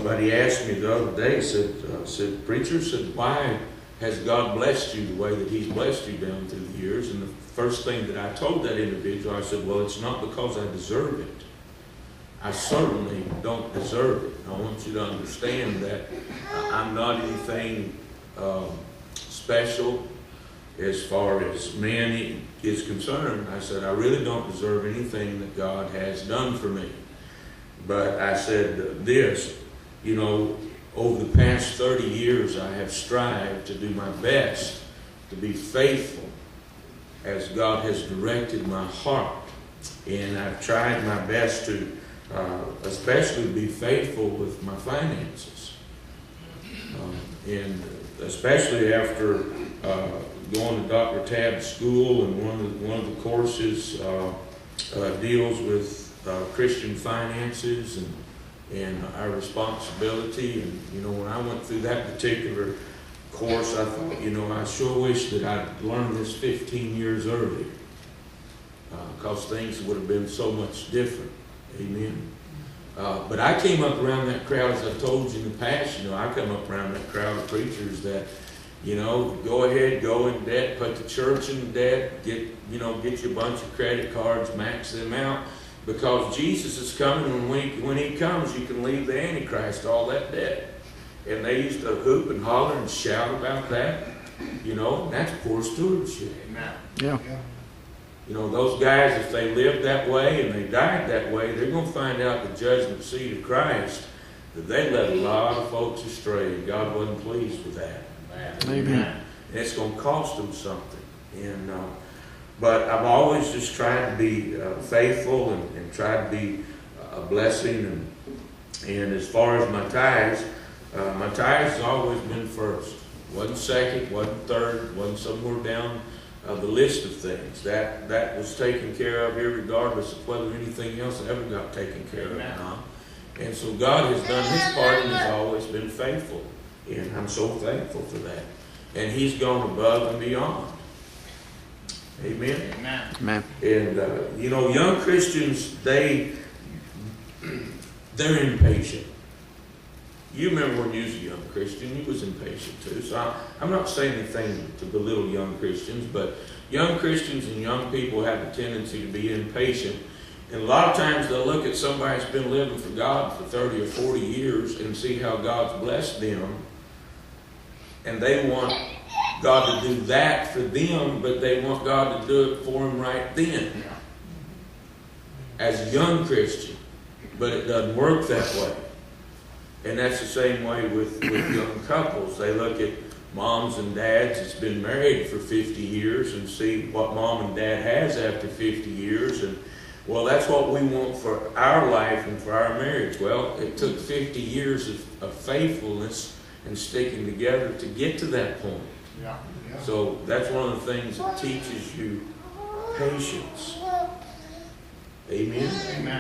Somebody asked me the other day, said, preacher, said, why has God blessed you the way that He's blessed you down through the years? And the first thing that I told that individual, I said, well, it's not because I deserve it. I certainly don't deserve it. I want you to understand that I'm not anything special as far as man is concerned. I said, I really don't deserve anything that God has done for me. But I said this, you know, over the past 30 years, I have strived to do my best to be faithful as God has directed my heart. And I've tried my best to especially be faithful with my finances. And especially after going to Dr. Tabb's school, and one of the courses deals with Christian finances and our responsibility. And you know, when I went through that particular course, I thought, you know, I sure wish that I'd learned this 15 years earlier, because things would have been so much different. Amen. But I came up around that crowd, as I've told you in the past. You know, I come up around that crowd of preachers that, you know, go ahead, go in debt, put the church in debt, get you a bunch of credit cards, max them out, because Jesus is coming, and when He comes, you can leave the Antichrist all that debt. And they used to hoop and holler and shout about that. You know, that's poor stewardship. Amen. Yeah. You know, those guys, if they lived that way and they died that way, they're going to find out the judgment seat of Christ that they led a lot of folks astray, and God wasn't pleased with that. Amen. And it's going to cost them something. And but I've always just tried to be faithful and tried to be a blessing. And as far as my tithes has always been first. Wasn't second, wasn't third, wasn't somewhere down the list of things. That was taken care of irregardless of whether anything else ever got taken care of or not. And so God has done His part and has always been faithful. And I'm so thankful for that. And He's gone above and beyond. Amen. Amen. And you know, young Christians, they're impatient. You remember when you was a young Christian, you was impatient too. So I'm not saying anything to belittle young Christians, but young Christians and young people have a tendency to be impatient. And a lot of times they'll look at somebody that's been living for God for 30 or 40 years and see how God's blessed them. And they want God to do that for them, but they want God to do it for them right then. As a young Christian. But it doesn't work that way. And that's the same way with young couples. They look at moms and dads that's been married for 50 years and see what mom and dad has after 50 years. And, well, that's what we want for our life and for our marriage. Well, it took 50 years of faithfulness and sticking together to get to that point. Yeah. So that's one of the things that teaches you patience. Amen. Amen.